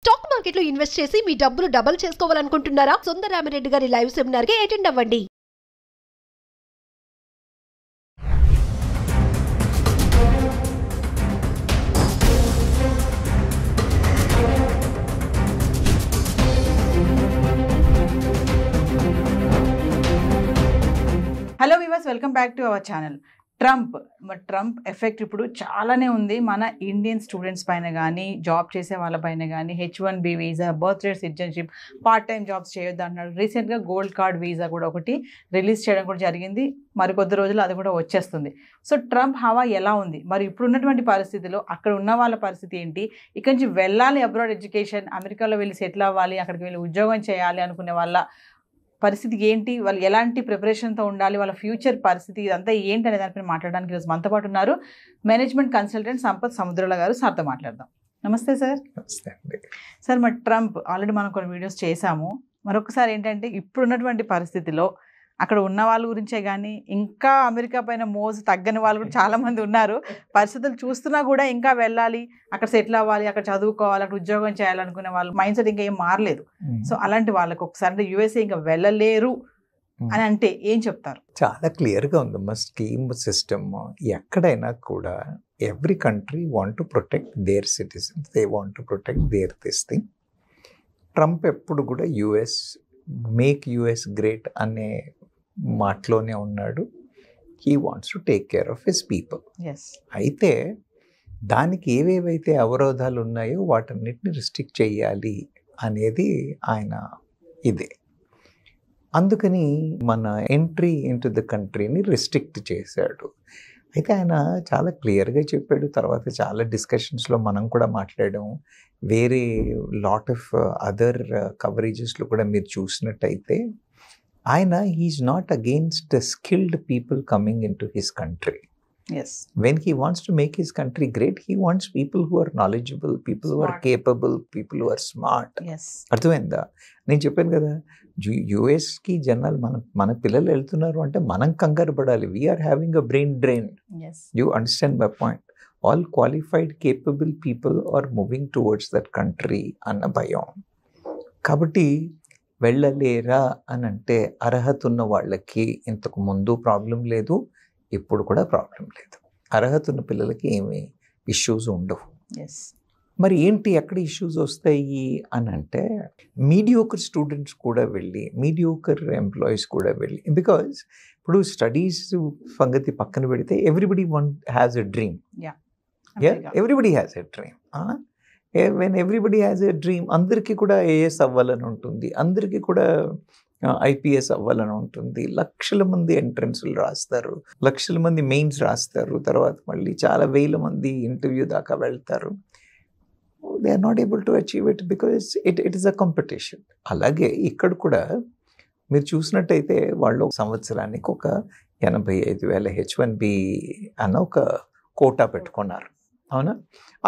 Stock మార్కెట్లో invest చేసి మీ డబ్బులు డబుల్ చేసుకోవాలనుకుంటున్నారా? సుందరరామిరెడ్డి గారి లైవ్ సెమినార్ కి అటెండ్ అవ్వండి. Hello viewers, welcome back to our channel. Trump effect ఇప్పుడు చాలానే ఉంది మన ఇండియన్ స్టూడెంట్స్ పైన కానీ, జాబ్ చేసే వాళ్ళపైన కానీ. H1B visa, birth rate citizenship, part time jobs చేయొద్దు అంటున్నాడు. రీసెంట్గా గోల్డ్ కార్డ్ వీసా కూడా ఒకటి రిలీజ్ చేయడం కూడా జరిగింది. మరికొద్ది రోజులు అది కూడా వచ్చేస్తుంది. సో ట్రంప్ హవా ఎలా ఉంది, మరి ఇప్పుడు ఉన్నటువంటి పరిస్థితిలో అక్కడ ఉన్న వాళ్ళ పరిస్థితి ఏంటి, ఇక్కడి నుంచి వెళ్ళాలి అబ్రాడ్ ఎడ్యుకేషన్, అమెరికాలో వెళ్ళి సెటిల్ అవ్వాలి, అక్కడికి వెళ్ళి ఉద్యోగం చేయాలి అనుకునే వాళ్ళ పరిస్థితి ఏంటి, వాళ్ళు ఎలాంటి ప్రిపరేషన్తో ఉండాలి, వాళ్ళ ఫ్యూచర్ పరిస్థితి ఇదంతా ఏంటి అనే దానిపైన మాట్లాడడానికి ఈరోజు మనతో పాటు ఉన్నారు మేనేజ్మెంట్ కన్సల్టెంట్ సంపత్ సముద్రాల గారు. సార్తో మాట్లాడదాం. నమస్తే సార్. నమస్తే అండి. సార్, మరి ట్రంప్ ఆల్రెడీ మనం కొన్ని వీడియోస్ చేశాము. మరొకసారి ఏంటంటే ఇప్పుడున్నటువంటి పరిస్థితిలో అక్కడ ఉన్న వాళ్ళ గురించే కానీ, ఇంకా అమెరికా పైన మోజు తగ్గని వాళ్ళు కూడా చాలామంది ఉన్నారు. పరిస్థితులు చూస్తున్నా కూడా ఇంకా వెళ్ళాలి, అక్కడ సెటిల్ అవ్వాలి, అక్కడ చదువుకోవాలి, అక్కడ ఉద్యోగం చేయాలనుకునే వాళ్ళు మైండ్ సెట్ ఇంకా ఏం మారలేదు. సో అలాంటి వాళ్ళకి ఒకసారి అంటే యూఎస్ఏ ఇంకా వెళ్ళలేరు అని అంటే ఏం చెప్తారు? చాలా క్లియర్గా ఉందమ్మా స్కీమ్ సిస్టమ్. ఎక్కడైనా కూడా every country want to protect there citizens, they want to protect there this thing. Trump ఎప్పుడు కూడా మేక్ యుఎస్ గ్రేట్ అనే మాటలోనే ఉన్నాడు. He wants to take care of his people. అయితే దానికి ఏవేవైతే అవరోధాలు ఉన్నాయో వాటన్నిటిని రిస్ట్రిక్ట్ చేయాలి అనేది ఆయన ఇదే. అందుకని మన ఎంట్రీ ఇంటూ ద కంట్రీని రిస్ట్రిక్ట్ చేశాడు. అయితే ఆయన చాలా క్లియర్గా చెప్పాడు. తర్వాత చాలా డిస్కషన్స్లో మనం కూడా మాట్లాడాం. వేరే లాట్ ఆఫ్ అదర్ కవరేజెస్లో కూడా మీరు చూసినట్టయితే ఆయన he is not against skilled people coming in to his country. When he wants to make his country great, he wants people who are knowledgeable, people who are capable, people who are smart. అర్థమైందా? నేను చెప్పాను కదా, యుఎస్కి జనాలు మన పిల్లలు వెళ్తున్నారు అంటే మనం కంగారు పడాలి. We are having a brain drain. You understand my point. All qualified capable people are moving towards that country అన్న భయం. కాబట్టి వెళ్ళలేరా అని అంటే అర్హత ఉన్న వాళ్ళకి ఇంతకు ముందు ప్రాబ్లం లేదు, ఇప్పుడు కూడా ప్రాబ్లం లేదు. అర్హత ఉన్న పిల్లలకి ఏమి ఇష్యూస్ ఉండవు. మరి ఏంటి ఎక్కడ ఇష్యూస్ వస్తాయి అని అంటే మీడియోకర్ స్టూడెంట్స్ కూడా వెళ్ళి, మీడియోకర్ ఎంప్లాయీస్ కూడా వెళ్ళి, బికాజ్ ఇప్పుడు స్టడీస్ సంగతి పక్కన పెడితే everybody has a dream. Everybody has a dream. When everybody has a dream, అందరికీ కూడా ఏఎస్ అవ్వాలని ఉంటుంది, అందరికీ కూడా ఐపీఎస్ అవ్వాలని ఉంటుంది. లక్షల మంది ఎంట్రన్స్లు రాస్తారు, లక్షల మంది మెయిన్స్ రాస్తారు, తర్వాత మళ్ళీ చాలా వేల మంది ఇంటర్వ్యూ దాకా వెళ్తారు. They are not able to achieve it because it is a competition. అలాగే ఇక్కడ కూడా మీరు చూసినట్టయితే వాళ్ళు సంవత్సరానికి ఒక 85,000 H1B అన్న ఒక కోటా పెట్టుకున్నారు. అవునా?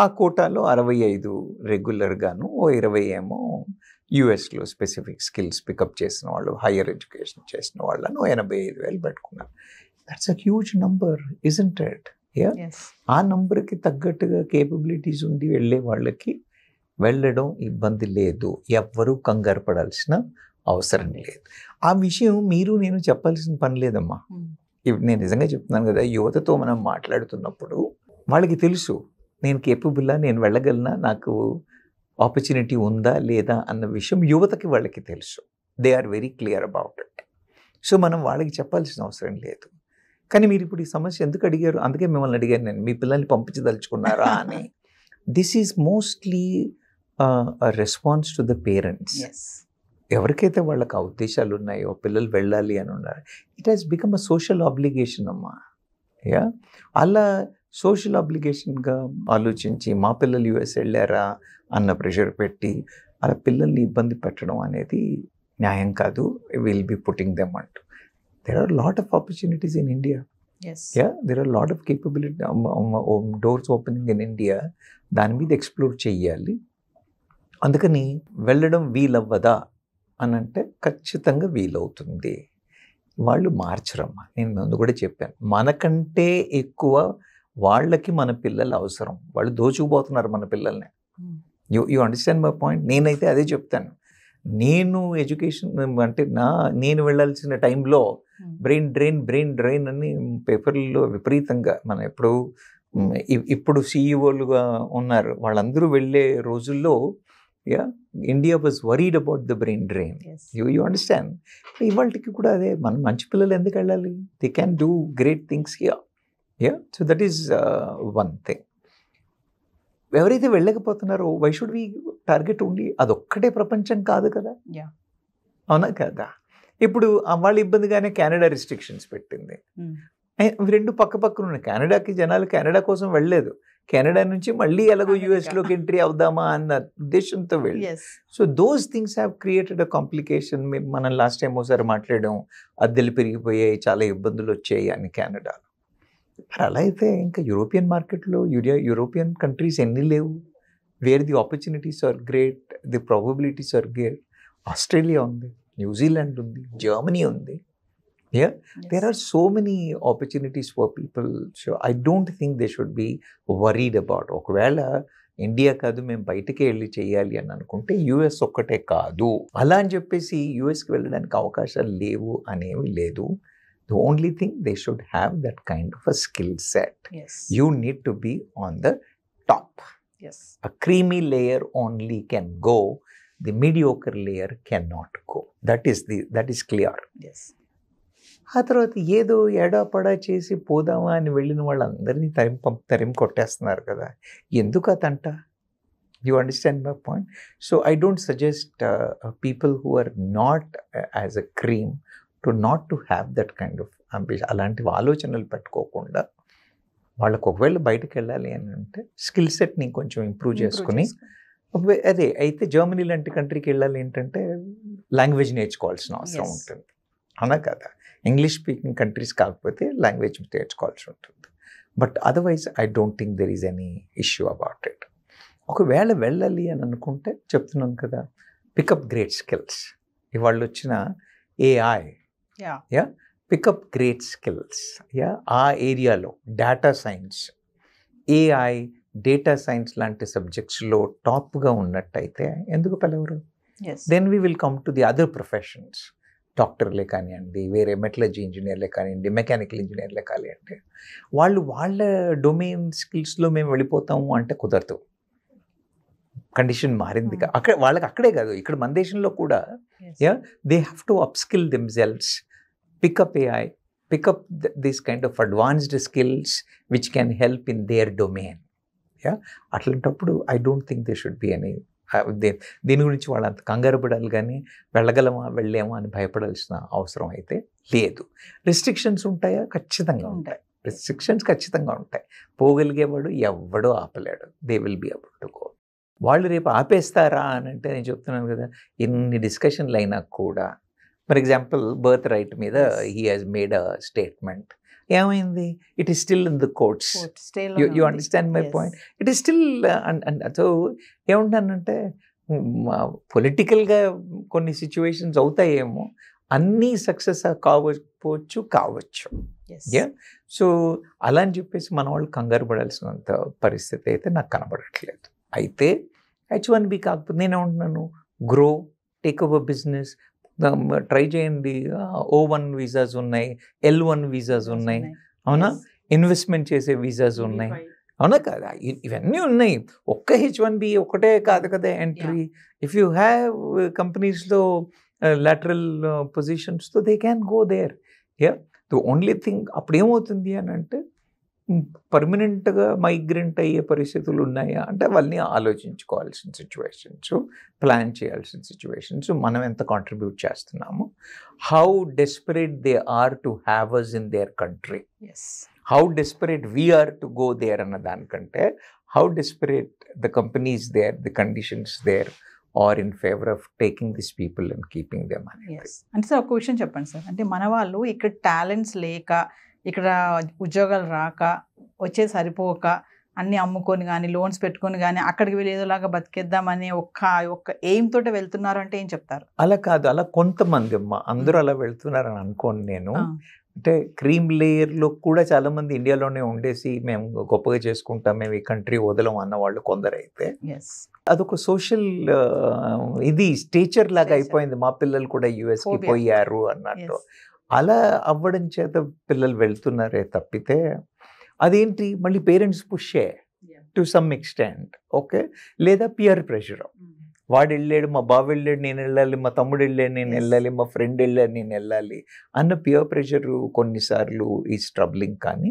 ఆ కోటాలో 65 రెగ్యులర్గాను, 20 ఏమో యుఎస్లో స్పెసిఫిక్ స్కిల్స్ పికప్ చేసిన వాళ్ళు, హయ్యర్ ఎడ్యుకేషన్ చేసిన వాళ్ళను 85,000 పెట్టుకున్నారు. That's a huge number, isn't it? ఆ నంబర్కి తగ్గట్టుగా కేపబిలిటీస్ ఉండి వెళ్ళే వాళ్ళకి వెళ్ళడం ఇబ్బంది లేదు. ఎవ్వరూ కంగారు పడాల్సిన అవసరం లేదు. ఆ విషయం మీరు నేను చెప్పాల్సిన పని లేదమ్మా. ఇప్పుడు నేను నిజంగా చెప్తున్నాను కదా, యువతతో మనం మాట్లాడుతున్నప్పుడు వాళ్ళకి తెలుసు నేను కేపబుల్లా, నేను వెళ్ళగలనా, నాకు ఆపర్చునిటీ ఉందా లేదా అన్న విషయం యువతకి వాళ్ళకి తెలుసు. They are very clear about it. So మనం వాళ్ళకి చెప్పాల్సిన అవసరం లేదు. కానీ మీరు ఇప్పుడు ఈ సమస్య ఎందుకు అడిగారు? అందుకే మిమ్మల్ని అడిగాను నేను, మీ పిల్లల్ని పంపించదలుచుకున్నారా అని. This is mostly response to the parents. ఎవరికైతే వాళ్ళకి ఆ ఉద్దేశాలు ఉన్నాయో, పిల్లలు వెళ్ళాలి అని ఉన్నారు, it has become a social obligation అమ్మా. అలా సోషల్ ఆబ్లిగేషన్గా ఆలోచించి మా పిల్లలు యుఎస్ వెళ్ళారా అన్న ప్రెషర్ పెట్టి అలా పిల్లల్ని ఇబ్బంది పెట్టడం అనేది న్యాయం కాదు. విల్ బి పుట్టింగ్ దెమ్ అంటూ. There are lot of opportunities in India. There are lot of capability, doors opening in India. దాని మీద ఎక్స్ప్లోర్ చేయాలి. అందుకని వెళ్ళడం వీలవ్వదా అని అంటే ఖచ్చితంగా వీలవుతుంది. వాళ్ళు మార్చరమ్మా. నేను ముందు కూడా చెప్పాను, మనకంటే ఎక్కువ వాళ్ళకి మన పిల్లలు అవసరం. వాళ్ళు దోచుకుపోతున్నారు మన పిల్లల్ని. You understand my point. నేనైతే అదే చెప్తాను. నేను ఎడ్యుకేషన్ అంటే నేను వెళ్ళాల్సిన టైంలో బ్రెయిన్ డ్రైన్ అని పేపర్లలో విపరీతంగా మనం ఇప్పుడు సిఇఓలుగా ఉన్నారు వాళ్ళందరూ వెళ్ళే రోజుల్లో India was worried about the brain drain. You understand. ఇవాళకి కూడా అదే, మనం మంచి పిల్లలు ఎందుకు వెళ్ళాలి? They can do great things here. So that is one thing. ఎవరైతే వెళ్ళకపోతున్నారో why should we target only అదొక్కటే ప్రపంచం కాదు కదా, అవునా కదా? ఇప్పుడు వాళ్ళ ఇబ్బందిగానే కెనడా రిస్ట్రిక్షన్స్ పెట్టింది. రెండు పక్క పక్కన ఉన్నాయి. కెనడాకి జనాలు కెనడా కోసం వెళ్ళలేదు, కెనడా నుంచి మళ్ళీ ఎలాగో యూఎస్లోకి ఎంట్రీ అవుదామా అన్న ఉద్దేశంతో వెళ్ళి. So those things have created a complication. మనం లాస్ట్ టైం ఒకసారి మాట్లాడాం, అద్దెలు పెరిగిపోయాయి, చాలా ఇబ్బందులు వచ్చాయి అని కెనడాలో. మరి అలా అయితే ఇంకా యూరోపియన్ మార్కెట్లో యూరోపియన్ కంట్రీస్ ఎన్ని లేవు where the opportunities are great, the probabilities are great. Australia ఉంది, న్యూజిలాండ్ ఉంది, జర్మనీ ఉంది. There are so many opportunities for people. So I don't think they should be worried about. ఒకవేళ India కాదు మేము బయటకే వెళ్ళి చేయాలి అని అనుకుంటే యుఎస్ ఒక్కటే కాదు అలా అని చెప్పేసి యుఎస్కి వెళ్ళడానికి అవకాశాలు లేవు అనేవి లేదు. The only thing they should have that kind of a skill set. You need to be on the top. A creamy layer only can go. The mediocre layer cannot go. That is clear. ఆ తర్వాత ఏదో ఎడాపడా చేసి పోదామా అని వెళ్ళిన వాళ్ళందరినీ తరిమి కొట్టేస్తున్నారు కదా, ఎందుకు అతంట? You understand my point? So I don't suggest people who are not as a cream to have that kind of ambition. అలాంటి ఆలోచనలు పెట్టుకోకుండా వాళ్ళకు ఒకవేళ బయటకు వెళ్ళాలి అని అంటే స్కిల్ సెట్ని కొంచెం ఇంప్రూవ్ చేసుకుని, అదే అయితే జర్మనీ లాంటి కంట్రీకి వెళ్ళాలి ఏంటంటే లాంగ్వేజ్ నేర్చుకోవాల్సిన అవసరం ఉంటుంది, అవునా కదా? ఇంగ్లీష్ స్పీకింగ్ కంట్రీస్ కాకపోతే లాంగ్వేజ్ నేర్చుకోవాల్సి ఉంటుంది. But otherwise I don't think there is any issue about it. ఒకవేళ వెళ్ళాలి అని అనుకుంటే చెప్తున్నాం కదా, పికప్ గ్రేట్ స్కిల్స్. ఇవాళ వచ్చిన ఏఐ, పికప్ గ్రేట్ స్కిల్స్. ఆ ఏరియాలో data science, AI, data science లాంటి సబ్జెక్ట్స్లో టాప్గా ఉన్నట్టయితే ఎందుకు పిలవరు? Then we will come to the other professions. డాక్టర్లే కానివ్వండి, వేరే మెటలర్జీ ఇంజనీర్లే కానివ్వండి, మెకానికల్ ఇంజనీర్లే కానివ్వండి, వాళ్ళ డొమైన్ స్కిల్స్లో మేము వెళ్ళిపోతాము అంటే కుదరదు. కండిషన్ మారింది. అక్కడ వాళ్ళకి అక్కడే కాదు, ఇక్కడ మన దేశంలో కూడా they have to upskill themselves, pick up AI, pick up this kind of advanced skills which can help in their domain. అట్లాంటప్పుడు I don't think they should be any దీని గురించి వాళ్ళు అంత కంగారు పడాలి, కానీ వెళ్ళేమా అని భయపడాల్సిన అవసరం అయితే లేదు. రిస్ట్రిక్షన్స్ ఉంటాయా? ఖచ్చితంగా ఉంటాయి. రిస్ట్రిక్షన్స్ ఖచ్చితంగా ఉంటాయి. పోగలిగేవాడు ఎవడో ఆపలేడు. They will be able to go. వాళ్ళు రేపు ఆపేస్తారా అని అంటే నేను చెప్తున్నాను కదా, ఎన్ని డిస్కషన్లు అయినా కూడా, ఫర్ ఎగ్జాంపుల్ బర్త్ రైట్ మీద he has made a statement. ఏమైంది? It is still in the courts. You understand my point? It is still. So ఏమంటానంటే పొలిటికల్గా కొన్ని సిచ్యువేషన్స్ అవుతాయేమో, అన్నీ సక్సెస్ కావచ్చు. సో అలా అని చెప్పేసి మన వాళ్ళు కంగారు పడాల్సినంత పరిస్థితి అయితే నాకు కనబడట్లేదు. అయితే H1B కాకపోతే నేనేమంటున్నాను, grow, take over business, try చేయండి. O1 వీసాస్ ఉన్నాయి, L1 వీసాస్ ఉన్నాయి, అవునా? ఇన్వెస్ట్మెంట్ చేసే వీసాస్ ఉన్నాయి, అవునా కదా? ఇవన్నీ ఉన్నాయి. ఒక్క H1B ఒకటే కాదు కదా ఎంట్రీ. ఇఫ్ యూ హ్యావ్ కంపెనీస్లో లాటరల్ పొజిషన్స్తో they can go there. The only thing అప్పుడు ఏమవుతుంది అని అంటే పర్మనెంట్గా మైగ్రెంట్ అయ్యే పరిస్థితులు ఉన్నాయా అంటే వాళ్ళని ఆలోచించుకోవాల్సిన సిచ్యువేషన్స్, ప్లాన్ చేయాల్సిన సిచ్యువేషన్స్, మనం ఎంత కాంట్రిబ్యూట్ చేస్తున్నాము, how desperate they are to have us in their country, how desperate we are to go there అన్న దానికంటే how desperate the companies there, the conditions there are in favour of taking this people and keeping them అనేది. అంటే sir ఒక విషయం చెప్పండి sir, అంటే మన వాళ్ళు ఇక్కడ టాలెంట్స్ లేక, ఇక్కడ ఉద్యోగాలు రాక, వచ్చే సరిపోక అన్నీ అమ్ముకొని కానీ లోన్స్ పెట్టుకొని కానీ అక్కడికి వెళ్ళి ఏదోలాగా బతికేద్దామని ఒక్క ఎయిమ్ తోటి వెళ్తున్నారు అంటే ఏం చెప్తారు? అలా కాదు, అలా కొంతమంది అందరూ అలా వెళ్తున్నారని అనుకోను నేను. అంటే క్రీమ్ లేయర్లో కూడా చాలామంది ఇండియాలోనే ఉండేసి మేము గొప్పగా చేసుకుంటాం, మేము ఈ కంట్రీ వదలం అన్న వాళ్ళు కొందరైతే ఎస్ అదొక సోషల్ ఇది స్టేచర్ లాగా Stature. అయిపోయింది. మా పిల్లలు కూడా యుఎస్కి Phobia. పోయారు అన్నట్టు. అలా అవ్వడం చేత పిల్లలు వెళ్తున్నారే తప్పితే అదేంటి మళ్ళీ పేరెంట్స్ పుషే టు సమ్ ఎక్స్టెంట్. ఓకే, లేదా పియర్ ప్రెషర్. వాడు వెళ్ళాడు, మా బావ వెళ్ళాడు నేను వెళ్ళాలి, మా తమ్ముడు వెళ్ళాడు నేను వెళ్ళాలి, మా ఫ్రెండ్ వెళ్ళాడు నేను వెళ్ళాలి అన్న పియర్ ప్రెషర్ కొన్నిసార్లు ఈజ్ ట్రబ్లింగ్. కానీ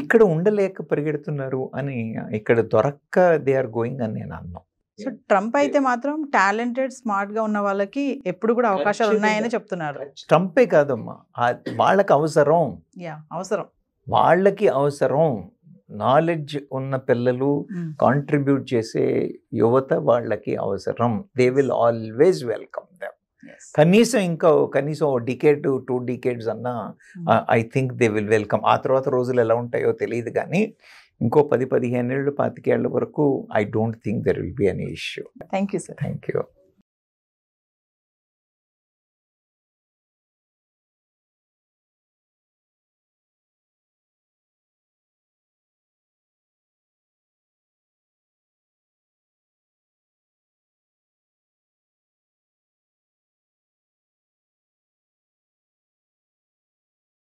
ఇక్కడ ఉండలేక పరిగెడుతున్నారు అని, ఇక్కడ దొరక్క దే ఆర్ గోయింగ్ అని నేను అన్నాను. సో ట్రంప్ అయితే మాత్రం టాలెంటెడ్ స్మార్ట్ గా ఉన్న వాళ్ళకి ఎప్పుడు కూడా అవకాశాలు ఉన్నాయని చెప్తున్నారు. ట్రంపే కాదమ్మా, వాళ్ళకి అవసరం, అవసరం, వాళ్ళకి అవసరం. నాలెడ్జ్ ఉన్న పిల్లలు, కాంట్రిబ్యూట్ చేసే యువత వాళ్ళకి అవసరం. They will always welcome them. కనీసం డికేడ్ 2 decades అన్నా I think they will welcome. ఆ తర్వాత రోజులు ఎలా ఉంటాయో తెలియదు కానీ ఇంకో 10-15 ఏళ్ళు 25 ఏళ్ళ వరకు I don't think there will be any issue. Thank you sir. Thank you.